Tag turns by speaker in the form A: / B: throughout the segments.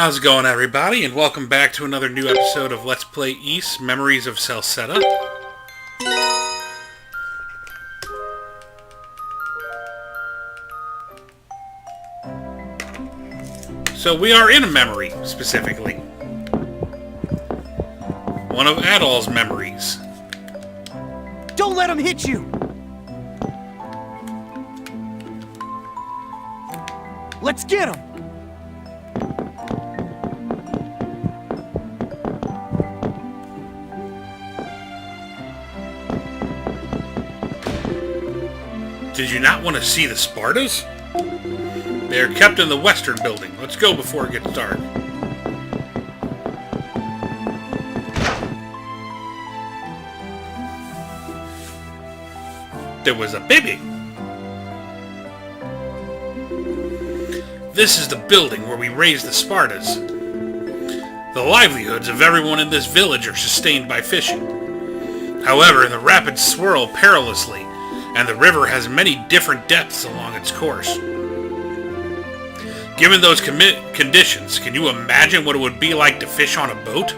A: How's it going, everybody, and welcome back to another new episode of Let's Play East Memories of Celceta. So we are in a memory, specifically. One of Adol's memories.
B: Don't let him hit you! Let's get him!
A: Did you not want to see the Spartas? They are kept in the western building. Let's go before it gets dark. There was a baby. This is the building where we raise the Spartas. The livelihoods of everyone in this village are sustained by fishing. However, the rapids swirl perilously, and the river has many different depths along its course. Given those conditions, can you imagine what it would be like to fish on a boat?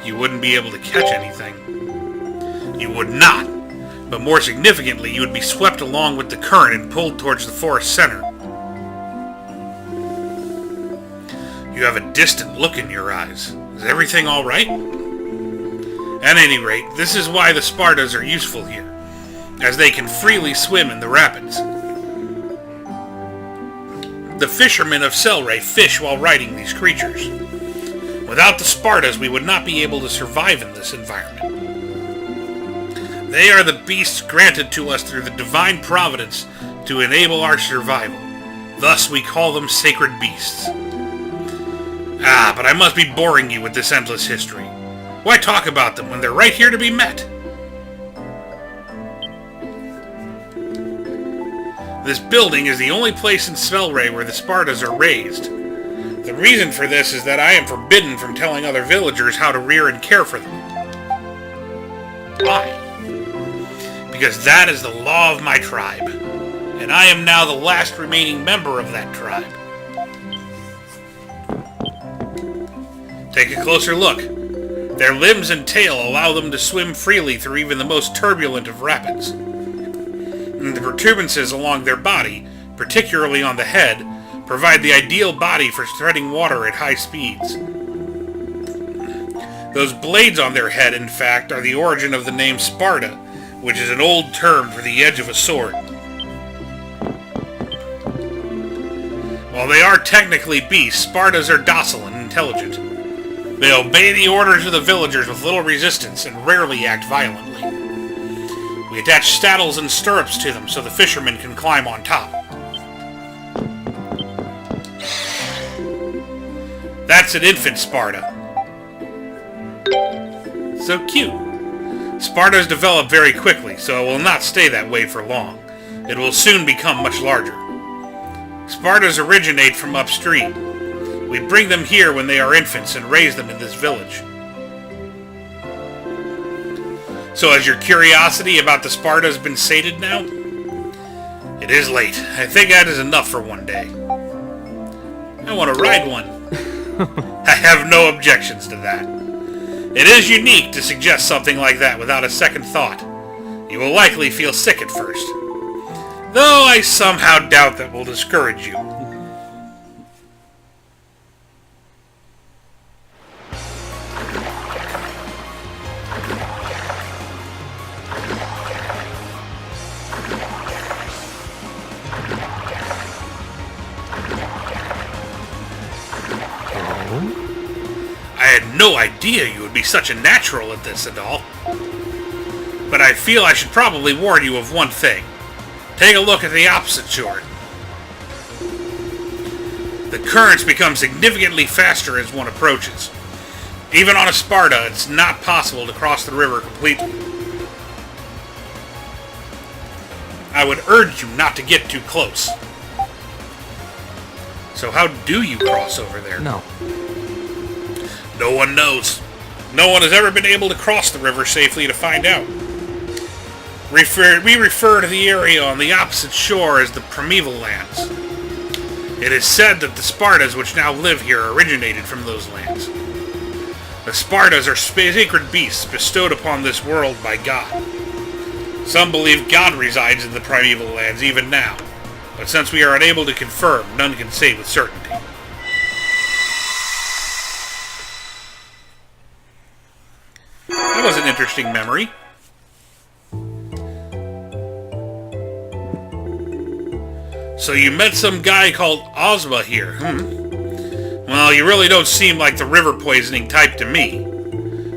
A: You wouldn't be able to catch anything. You would not. But more significantly, you would be swept along with the current and pulled towards the forest center. You have a distant look in your eyes. Is everything all right? At any rate, this is why the Spartas are useful here, as they can freely swim in the rapids. The fishermen of Selray fish while riding these creatures. Without the Spartas, we would not be able to survive in this environment. They are the beasts granted to us through the divine providence to enable our survival. Thus we call them sacred beasts. But I must be boring you with this endless history. Why talk about them when they're right here to be met? This building is the only place in Selray where the Spartas are raised. The reason for this is that I am forbidden from telling other villagers how to rear and care for them. Why? Because that is the law of my tribe, and I am now the last remaining member of that tribe. Take a closer look. Their limbs and tail allow them to swim freely through even the most turbulent of rapids. And the protuberances along their body, particularly on the head, provide the ideal body for treading water at high speeds. Those blades on their head, in fact, are the origin of the name Sparta, which is an old term for the edge of a sword. While they are technically beasts, Spartas are docile and intelligent. They obey the orders of the villagers with little resistance and rarely act violently. We attach saddles and stirrups to them so the fishermen can climb on top. That's an infant Sparta. So cute. Spartas develop very quickly, so it will not stay that way for long. It will soon become much larger. Spartas originate from upstream. We bring them here when they are infants and raise them in this village. So has your curiosity about the Spartas been sated now? It is late. I think that is enough for one day. I want to ride one. I have no objections to that. It is unique to suggest something like that without a second thought. You will likely feel sick at first, though I somehow doubt that will discourage you. I had no idea you would be such a natural at this, Adol. But I feel I should probably warn you of one thing. Take a look at the opposite shore. The currents become significantly faster as one approaches. Even on a Sparta, it's not possible to cross the river completely. I would urge you not to get too close. So how do you cross over there?
B: No.
A: No one knows. No one has ever been able to cross the river safely to find out. We refer to the area on the opposite shore as the Primeval Lands. It is said that the Spartas which now live here originated from those lands. The Spartas are sacred beasts bestowed upon this world by God. Some believe God resides in the primeval lands even now, but since we are unable to confirm, none can say with certainty. That was an interesting memory. So you met some guy called Ozma here, Well, you really don't seem like the river poisoning type to me.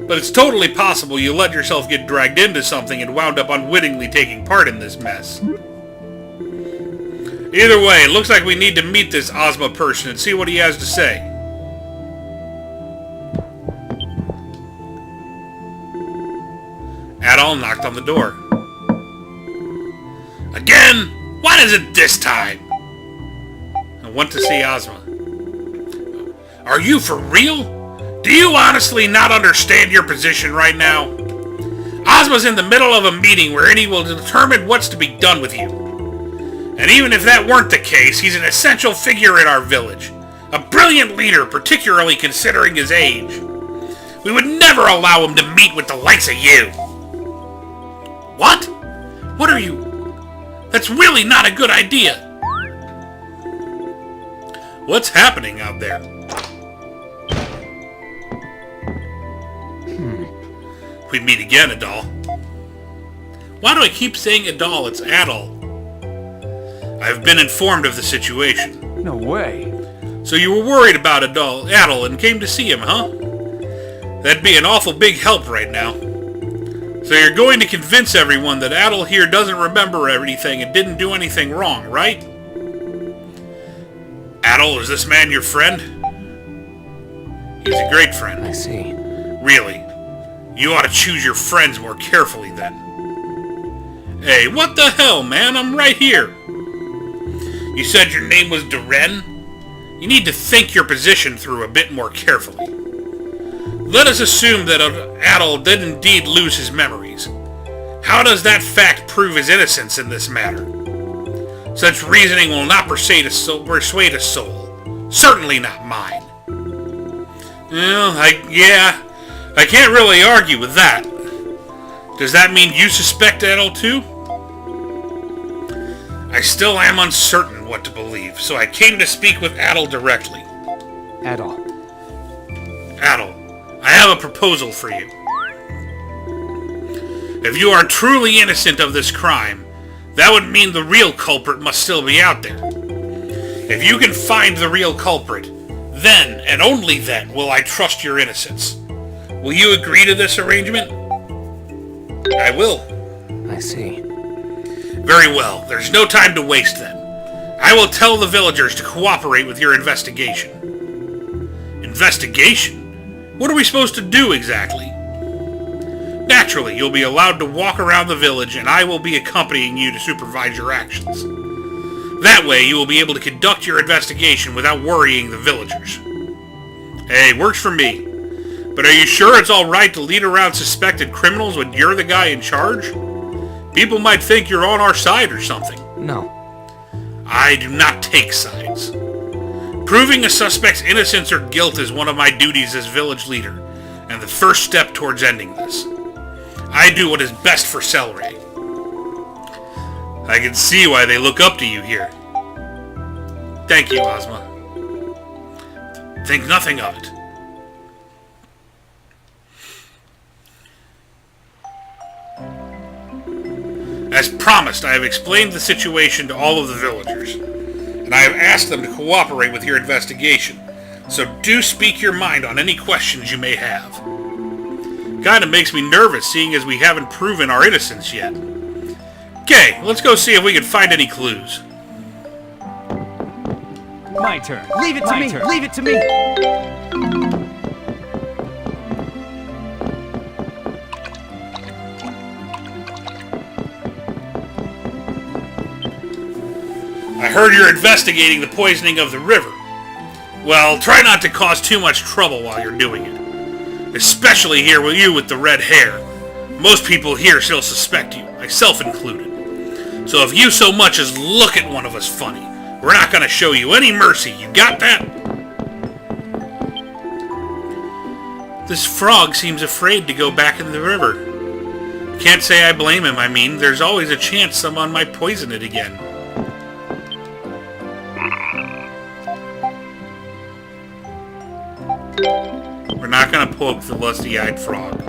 A: But it's totally possible you let yourself get dragged into something and wound up unwittingly taking part in this mess. Either way, it looks like we need to meet this Ozma person and see what he has to say. Adol knocked on the door. Again? What is it this time? I want to see Ozma. Are you for real? Do you honestly not understand your position right now? Ozma's in the middle of a meeting wherein he will determine what's to be done with you. And even if that weren't the case, he's an essential figure in our village. A brilliant leader, particularly considering his age. We would never allow him to meet with the likes of you. What? What are you... That's really not a good idea. What's happening out there? We meet again, Adol. Why do I keep saying Adol? It's Adol. I've been informed of the situation.
B: No way.
A: So you were worried about Adol and came to see him, huh? That'd be an awful big help right now. So you're going to convince everyone that Adol here doesn't remember anything and didn't do anything wrong, right? Adol, is this man your friend? He's a great friend.
B: I see.
A: Really? You ought to choose your friends more carefully then. Hey, what the hell, man? I'm right here. You said your name was Duren? You need to think your position through a bit more carefully. Let us assume that Adol did indeed lose his memories. How does that fact prove his innocence in this matter? Such reasoning will not persuade a soul. Certainly not mine. Well, I can't really argue with that. Does that mean you suspect Adol too? I still am uncertain what to believe, so I came to speak with Adol directly.
B: Adol.
A: Adol, I have a proposal for you. If you are truly innocent of this crime, that would mean the real culprit must still be out there. If you can find the real culprit, then, and only then, will I trust your innocence. Will you agree to this arrangement? I will.
B: I see.
A: Very well. There's no time to waste then. I will tell the villagers to cooperate with your investigation. Investigation? What are we supposed to do exactly? Naturally, you'll be allowed to walk around the village and I will be accompanying you to supervise your actions. That way, you will be able to conduct your investigation without worrying the villagers. Hey, works for me. But are you sure it's alright to lead around suspected criminals when you're the guy in charge? People might think you're on our side or something.
B: No.
A: I do not take sides. Proving a suspect's innocence or guilt is one of my duties as village leader, and the first step towards ending this. I do what is best for Selray. I can see why they look up to you here. Thank you, Ozma. Think nothing of it. As promised, I have explained the situation to all of the villagers, and I have asked them to cooperate with your investigation, so do speak your mind on any questions you may have. Kinda makes me nervous, seeing as we haven't proven our innocence yet. Okay, let's go see if we can find any clues.
B: My turn. Leave it to me. Leave it to me.
A: I heard you're investigating the poisoning of the river. Well, try not to cause too much trouble while you're doing it. Especially here with you with the red hair. Most people here still suspect you, myself included. So if you so much as look at one of us funny, We're not going to show you any mercy, you got that? This frog seems afraid to go back in the river. Can't say I blame him. I mean, there's always a chance someone might poison it again. We're not going to poke the lusty-eyed frog.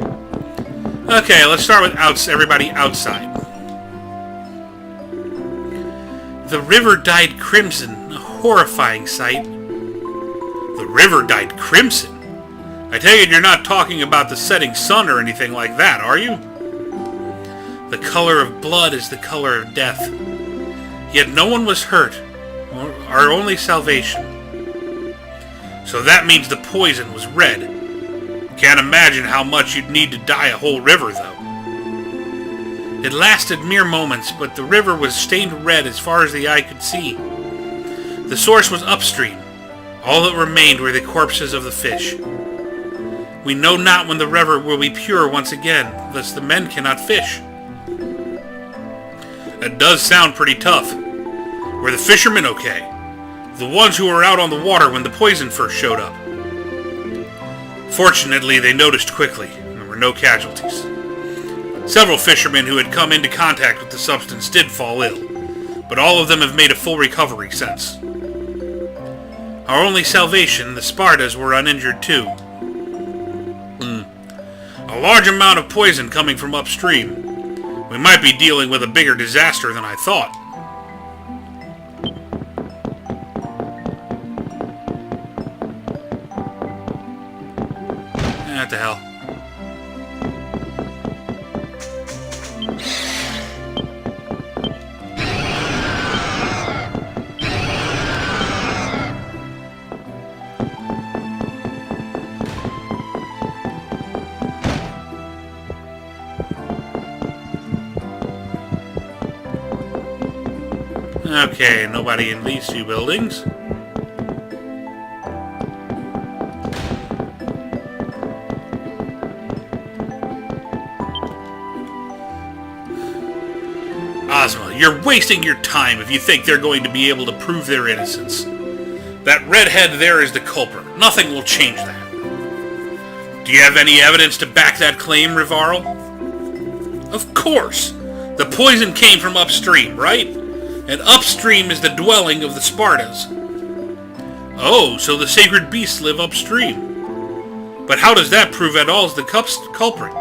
A: Okay, let's start with everybody outside. The river dyed crimson, a horrifying sight. The river dyed crimson? I take it you're not talking about the setting sun or anything like that, are you? The color of blood is the color of death. Yet no one was hurt, our only salvation. So that means the poison was red. Can't imagine how much you'd need to dye a whole river, though. It lasted mere moments, but the river was stained red as far as the eye could see. The source was upstream. All that remained were the corpses of the fish. We know not when the river will be pure once again, thus the men cannot fish. That does sound pretty tough. Were the fishermen okay? The ones who were out on the water when the poison first showed up? Fortunately, they noticed quickly, and there were no casualties. Several fishermen who had come into contact with the substance did fall ill, but all of them have made a full recovery since. Our only salvation, the Spartas, were uninjured too. A large amount of poison coming from upstream. We might be dealing with a bigger disaster than I thought. What the hell? Okay, nobody in these two buildings. Ozma, you're wasting your time if you think they're going to be able to prove their innocence. That redhead there is the culprit. Nothing will change that. Do you have any evidence to back that claim, Rivarl? Of course! The poison came from upstream, right? And upstream is the dwelling of the Spartas. Oh, so the sacred beasts live upstream. But how does that prove at all is the culprit?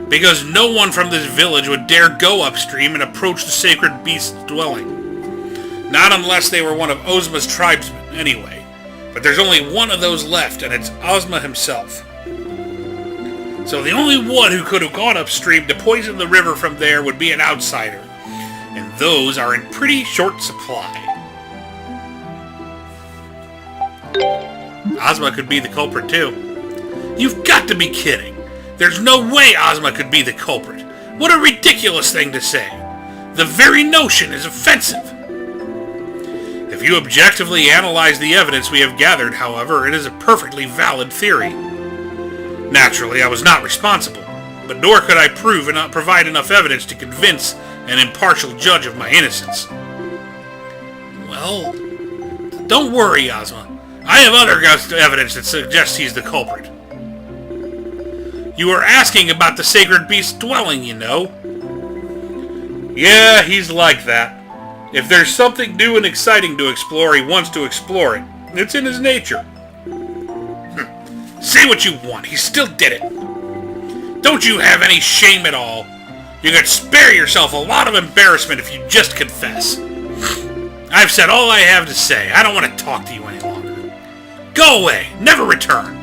A: Because no one from this village would dare go upstream and approach the sacred beast's dwelling. Not unless they were one of Ozma's tribesmen, anyway. But there's only one of those left, and it's Ozma himself. So the only one who could have gone upstream to poison the river from there would be an outsider. And those are in pretty short supply. Ozma could be the culprit too. You've got to be kidding. There's no way Ozma could be the culprit. What a ridiculous thing to say. The very notion is offensive. If you objectively analyze the evidence we have gathered, however, it is a perfectly valid theory. Naturally, I was not responsible, but nor could I prove and not provide enough evidence to convince an impartial judge of my innocence. Well, don't worry, Ozma. I have other evidence that suggests he's the culprit. You were asking about the sacred beast's dwelling, you know. Yeah, he's like that. If there's something new and exciting to explore, he wants to explore it. It's in his nature. Say what you want, he still did it. Don't you have any shame at all? You could spare yourself a lot of embarrassment if you just confess. I've said all I have to say. I don't want to talk to you any longer. Go away. Never return.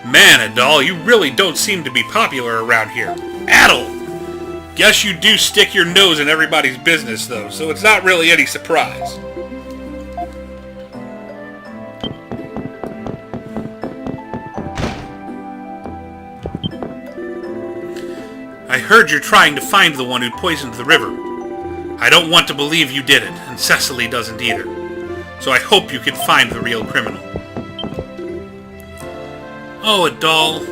A: Man, Adal, you really don't seem to be popular around here. Adal! Guess you do stick your nose in everybody's business, though, so it's not really any surprise. I heard you're trying to find the one who poisoned the river. I don't want to believe you did it, and Cecily doesn't either. So I hope you can find the real criminal. Oh, Adal.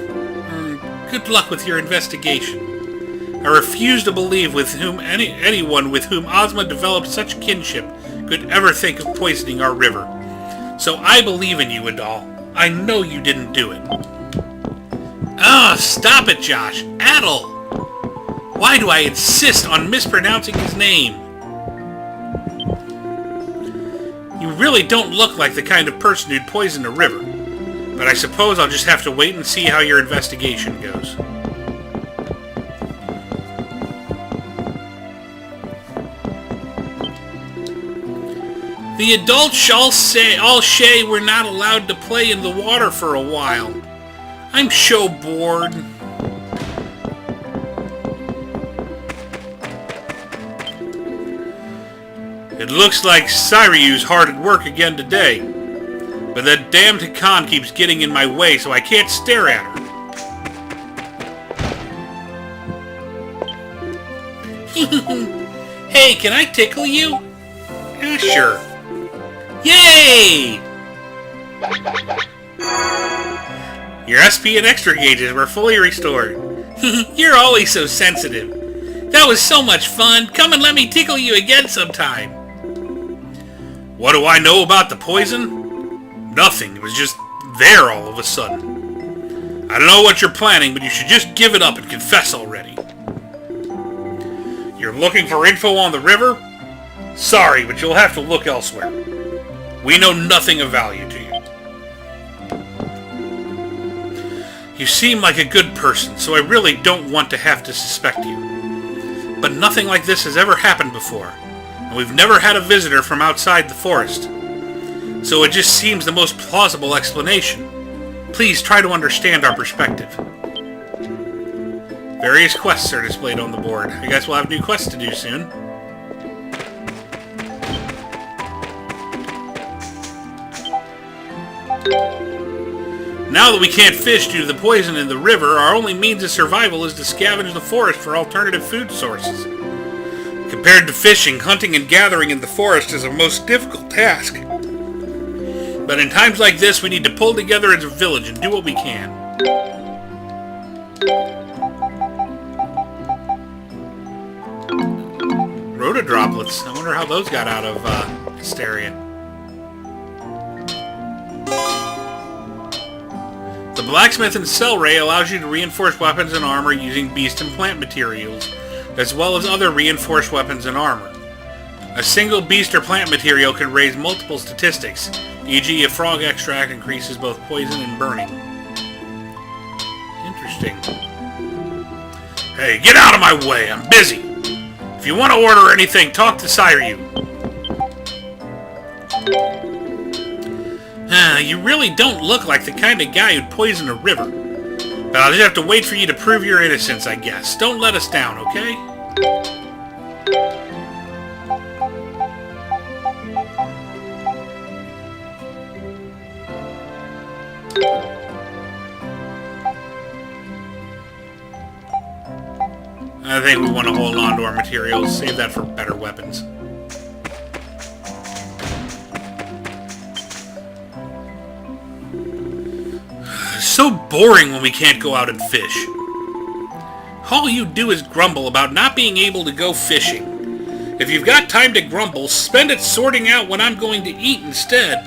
A: Good luck with your investigation. I refuse to believe anyone with whom Ozma developed such kinship could ever think of poisoning our river. So I believe in you, Adal. I know you didn't do it. Ah, stop it, Josh. Adal! Why do I insist on mispronouncing his name? You really don't look like the kind of person who'd poison a river. But I suppose I'll just have to wait and see how your investigation goes. The adults all say we're not allowed to play in the water for a while. I'm so bored. It looks like Cyryu's hard at work again today. But that damned Hakan keeps getting in my way, so I can't stare at her. Hey, can I tickle you? Yeah, sure. Yay! Your SP and extra gauges were fully restored. You're always so sensitive. That was so much fun. Come and let me tickle you again sometime. What do I know about the poison? Nothing. It was just there all of a sudden. I don't know what you're planning, but you should just give it up and confess already. You're looking for info on the river? Sorry, but you'll have to look elsewhere. We know nothing of value to you. You seem like a good person, so I really don't want to have to suspect you. But nothing like this has ever happened before, and we've never had a visitor from outside the forest. So it just seems the most plausible explanation. Please try to understand our perspective. Various quests are displayed on the board. I guess we'll have new quests to do soon. Now that we can't fish due to the poison in the river, our only means of survival is to scavenge the forest for alternative food sources. Compared to fishing, hunting and gathering in the forest is a most difficult task. But in times like this, we need to pull together as a village and do what we can. Rotodroplets. I wonder how those got out of hysteria. The blacksmith in Selray allows you to reinforce weapons and armor using beast and plant materials, as well as other reinforced weapons and armor. A single beast or plant material can raise multiple statistics, e.g. a frog extract increases both poison and burning. Interesting. Hey, get out of my way! I'm busy! If you want to order anything, talk to Cyryu. You really don't look like the kind of guy who'd poison a river. But I'll just have to wait for you to prove your innocence, I guess. Don't let us down, okay? I think we want to hold on to our materials, save that for better weapons. So boring when we can't go out and fish. All you do is grumble about not being able to go fishing. If you've got time to grumble, spend it sorting out what I'm going to eat instead.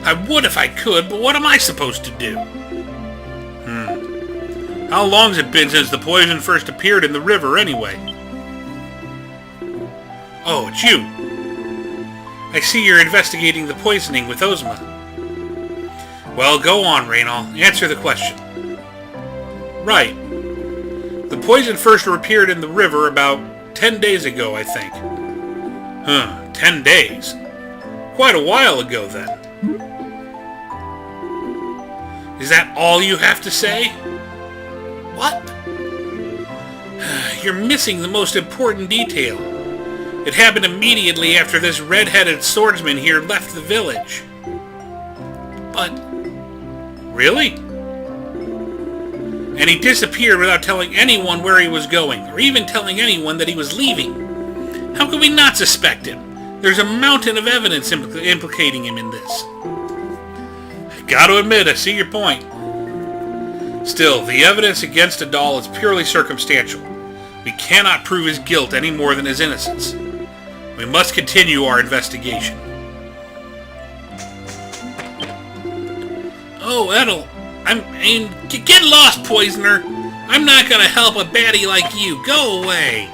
A: I would if I could, but what am I supposed to do? How long's it been since the poison first appeared in the river anyway? Oh, it's you. I see you're investigating the poisoning with Ozma. Well, go on, Reynal. Answer the question. Right. The poison first appeared in the river about 10 days ago, I think. 10 days? Quite a while ago, then. Is that all you have to say? What? You're missing the most important detail. It happened immediately after this red-headed swordsman here left the village. But... really? And he disappeared without telling anyone where he was going, or even telling anyone that he was leaving. How could we not suspect him? There's a mountain of evidence implicating him in this. Gotta admit, I see your point. Still, the evidence against Adal is purely circumstantial. We cannot prove his guilt any more than his innocence. We must continue our investigation. Oh, Edel, get lost, poisoner. I'm not gonna help a baddie like you. Go away.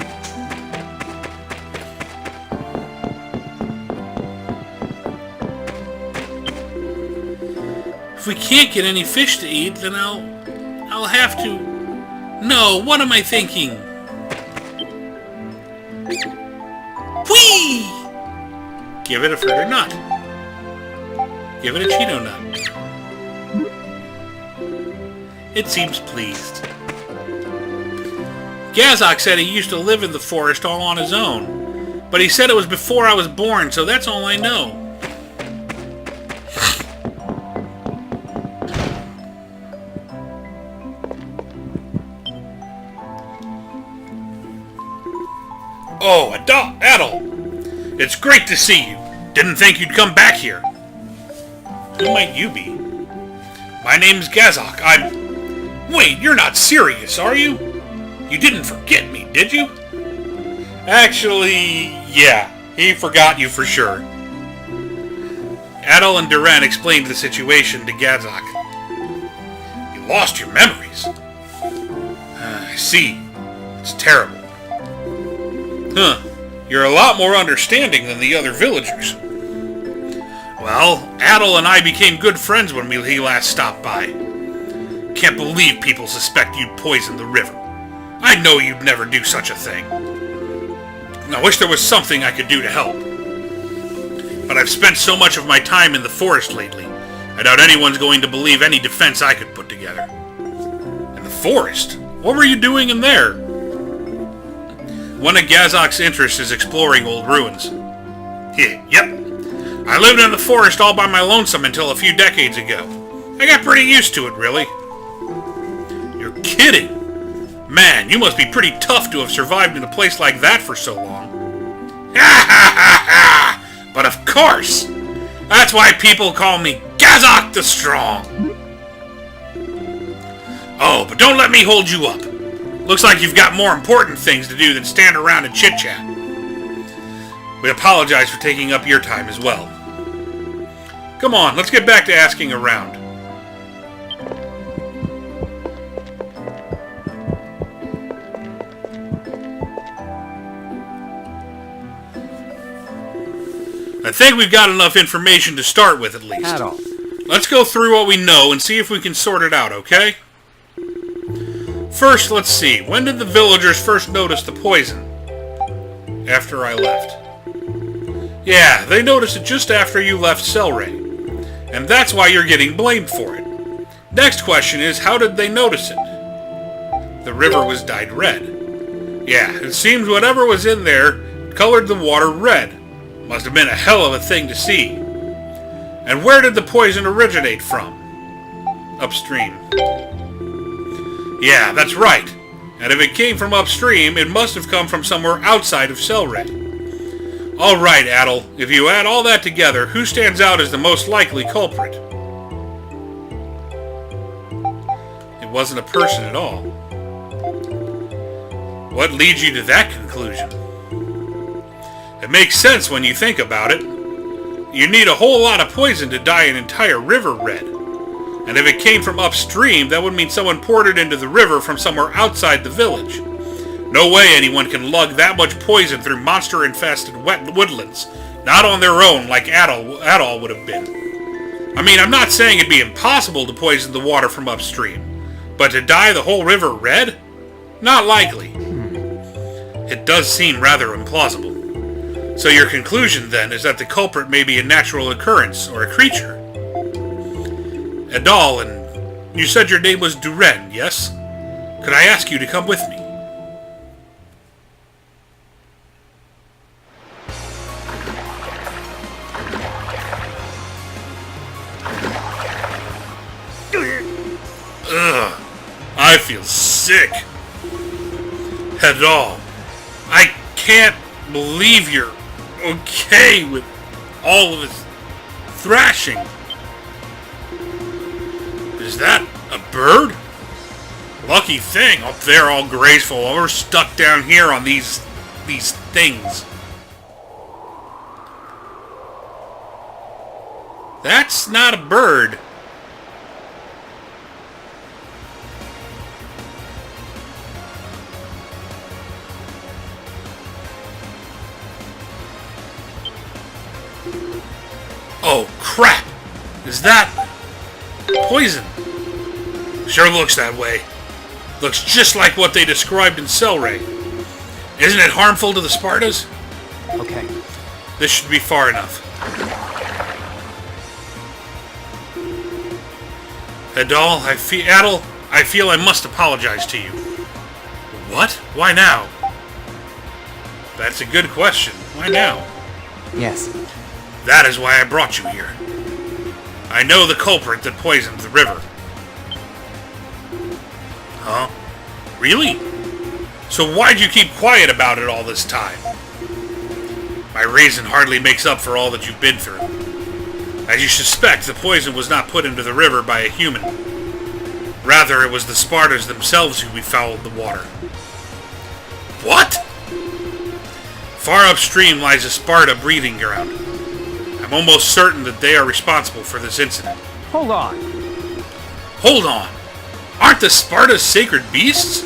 A: If we can't get any fish to eat, then I'll have to... No, what am I thinking? Whee! Give it a further nut. Give it a Cheeto nut. It seems pleased. Gazok said he used to live in the forest all on his own, but he said it was before I was born, so that's all I know. Oh, Adel! It's great to see you. Didn't think you'd come back here. Who might you be? My name's Gazok. Wait, you're not serious, are you? You didn't forget me, did you? Actually, yeah. He forgot you for sure. Adel and Duran explained the situation to Gazok. You lost your memories. I see. It's terrible. Huh. You're a lot more understanding than the other villagers. Well, Adel and I became good friends when he last stopped by. Can't believe people suspect you'd poison the river. I know you'd never do such a thing. I wish there was something I could do to help. But I've spent so much of my time in the forest lately, I doubt anyone's going to believe any defense I could put together. In the forest? What were you doing in there? One of Gazok's interests is exploring old ruins. Yep. I lived in the forest all by my lonesome until a few decades ago. I got pretty used to it, really. You're kidding! Man, you must be pretty tough to have survived in a place like that for so long. Ha ha ha ha! But of course! That's why people call me Gazok the Strong! Oh, but don't let me hold you up. Looks like you've got more important things to do than stand around and chit-chat. We apologize for taking up your time as well. Come on, let's get back to asking around. I think we've got enough information to start with, at least.
B: Adel.
A: Let's go through what we know and see if we can sort it out, okay? First, let's see. When did the villagers first notice the poison? After I left. Yeah, they noticed it just after you left Selray. And that's why you're getting blamed for it. Next question is, how did they notice it? The river was dyed red. Yeah, it seems whatever was in there colored the water red. Must have been a hell of a thing to see. And where did the poison originate from? Upstream. Yeah, that's right. And if it came from upstream, it must have come from somewhere outside of Selray. Alright, Adel, if you add all that together, who stands out as the most likely culprit? It wasn't a person at all. What leads you to that conclusion? It makes sense when you think about it. You need a whole lot of poison to dye an entire river red. And if it came from upstream, that would mean someone poured it into the river from somewhere outside the village. No way anyone can lug that much poison through monster-infested wet woodlands, not on their own like Adel would have been. I mean, I'm not saying it'd be impossible to poison the water from upstream, but to dye the whole river red? Not likely. It does seem rather implausible. So your conclusion, then, is that the culprit may be a natural occurrence or a creature. Adal, and you said your name was Duran, yes? Could I ask you to come with me? Ugh, I feel sick. Adal, I can't believe you're okay with all of this thrashing. Is that a bird? Lucky thing, up there all graceful, while we're stuck down here on these things. That's not a bird. Oh, crap! Is that poison? Sure looks that way. Looks just like what they described in Selray. Isn't it harmful to the Spartas?
B: Okay.
A: This should be far enough. Adol, I feel I must apologize to you. What? Why now? That's a good question. Why now?
B: Yes.
A: That is why I brought you here. I know the culprit that poisoned the river. Huh? Really? So why'd you keep quiet about it all this time? My reason hardly makes up for all that you've been through. As you suspect, the poison was not put into the river by a human. Rather, it was the Spartans themselves who befouled the water. What? Far upstream lies a Sparta breeding ground. I'm almost certain that they are responsible for this incident.
B: Hold on.
A: Hold on! Aren't the Spartas sacred beasts?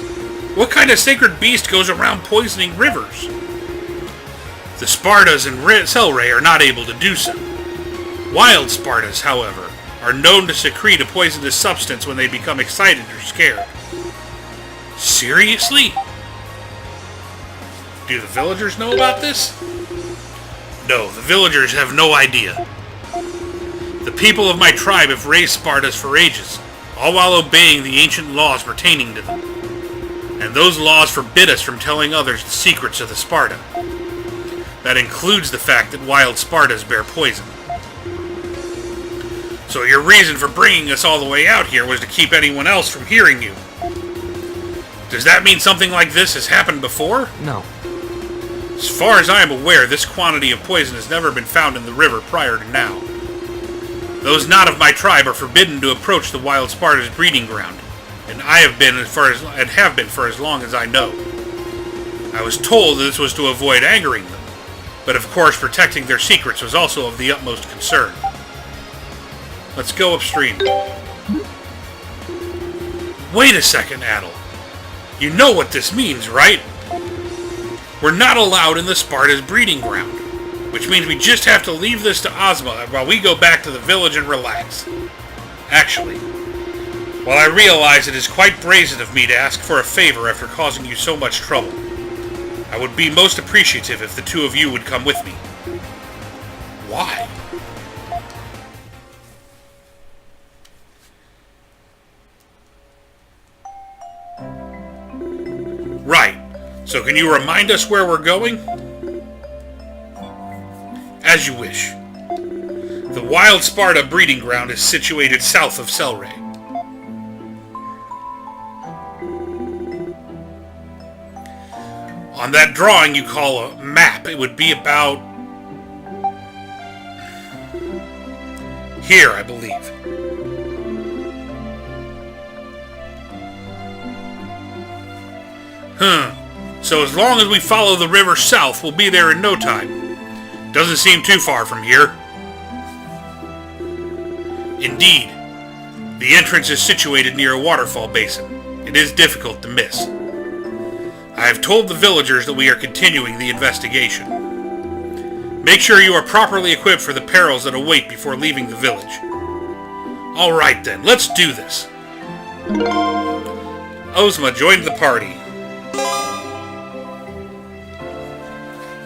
A: What kind of sacred beast goes around poisoning rivers? The Spartas in Selray are not able to do so. Wild Spartas, however, are known to secrete a poisonous substance when they become excited or scared. Seriously? Do the villagers know about this? No, the villagers have no idea. The people of my tribe have raised Spartas for ages, all while obeying the ancient laws pertaining to them. And those laws forbid us from telling others the secrets of the Sparta. That includes the fact that wild Spartas bear poison. So your reason for bringing us all the way out here was to keep anyone else from hearing you. Does that mean something like this has happened before?
B: No.
A: As far as I am aware, this quantity of poison has never been found in the river prior to now. Those not of my tribe are forbidden to approach the wild Sparta's breeding ground, and I have been for as long as I know. I was told that this was to avoid angering them, but of course protecting their secrets was also of the utmost concern. Let's go upstream. Wait a second, Adol. You know what this means, right? We're not allowed in the Sparta's breeding ground, which means we just have to leave this to Ozma while we go back to the village and relax. Actually, while I realize it is quite brazen of me to ask for a favor after causing you so much trouble, I would be most appreciative if the two of you would come with me. Why? Right. So can you remind us where we're going? As you wish. The Wild Sparta breeding ground is situated south of Selray. On that drawing you call a map, it would be about here, I believe. So as long as we follow the river south, we'll be there in no time. Doesn't seem too far from here. Indeed. The entrance is situated near a waterfall basin. It is difficult to miss. I have told the villagers that we are continuing the investigation. Make sure you are properly equipped for the perils that await before leaving the village. Alright then, let's do this. Ozma joined the party.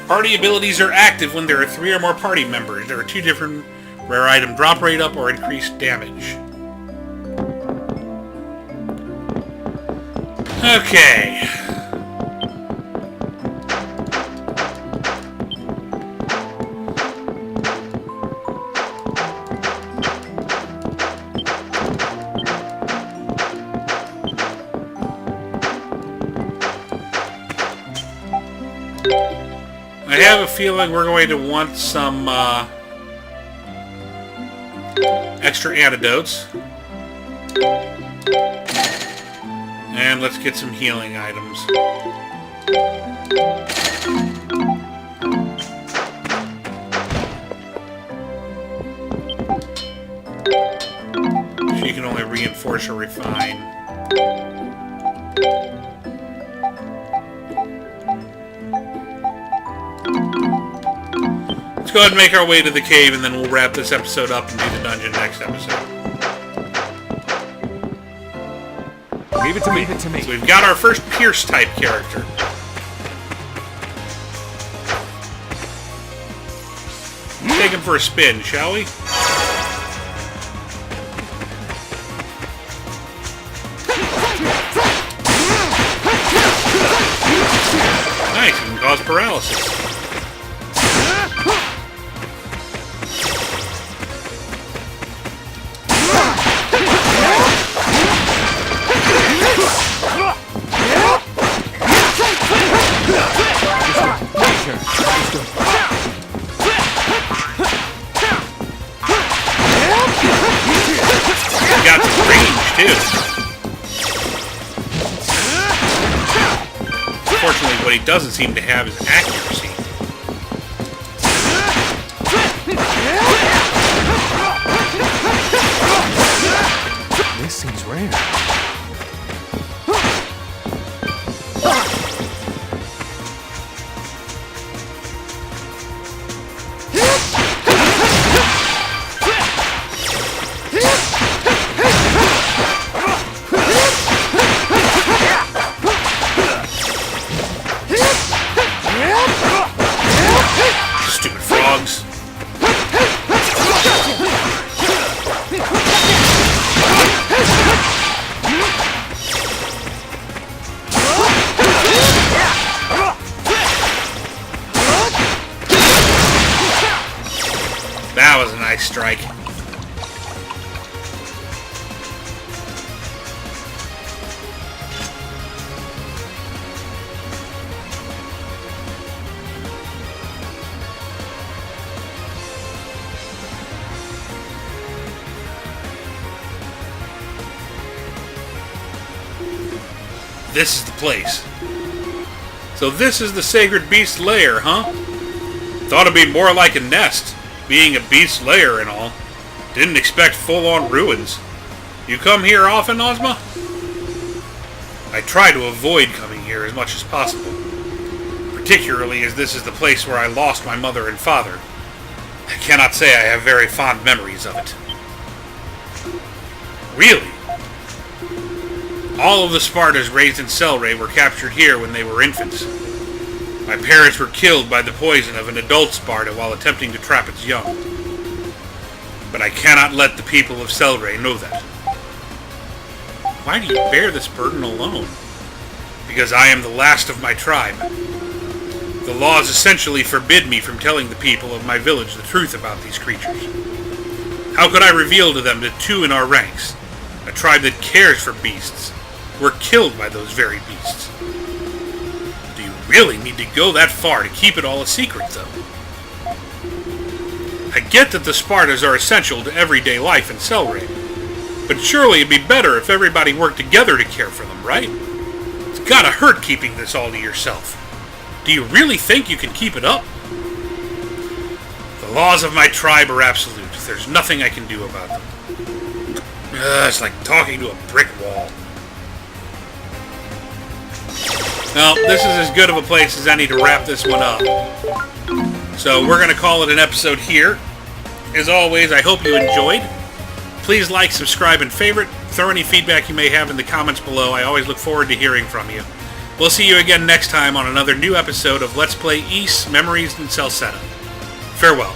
A: Party abilities are active when there are 3 or more party members. There are 2 different rare item drop rate up or increased damage. Okay. I have a feeling we're going to want some extra antidotes. And let's get some healing items. She can only reinforce or refine. Let's go ahead and make our way to the cave, and then we'll wrap this episode up and do the dungeon next episode.
B: Leave it to me. Leave it to me.
A: So we've got our first Pierce-type character. Let's take him for a spin, shall we? Nice, he can cause paralysis. Got some range, too. Unfortunately, what he doesn't seem to have is accuracy.
B: This seems rare.
A: Stupid frogs. That was a nice strike. This is the place. So this is the Sacred Beast Lair, huh? Thought it'd be more like a nest, being a beast lair and all. Didn't expect full-on ruins. You come here often, Ozma? I try to avoid coming here as much as possible. Particularly as this is the place where I lost my mother and father. I cannot say I have very fond memories of it. Really? All of the Spartas raised in Selray were captured here when they were infants. My parents were killed by the poison of an adult Sparta while attempting to trap its young. But I cannot let the people of Selray know that. Why do you bear this burden alone? Because I am the last of my tribe. The laws essentially forbid me from telling the people of my village the truth about these creatures. How could I reveal to them that two in our ranks, a tribe that cares for beasts, were killed by those very beasts? Do you really need to go that far to keep it all a secret, though? I get that the Spartas are essential to everyday life in Selray, but surely it'd be better if everybody worked together to care for them, right? It's gotta hurt keeping this all to yourself. Do you really think you can keep it up? The laws of my tribe are absolute. There's nothing I can do about them. It's like talking to a brick wall. Well, this is as good of a place as any to wrap this one up. So we're going to call it an episode here. As always, I hope you enjoyed. Please like, subscribe, and favorite. Throw any feedback you may have in the comments below. I always look forward to hearing from you. We'll see you again next time on another new episode of Let's Play Ys, Memories, and Celceta. Farewell.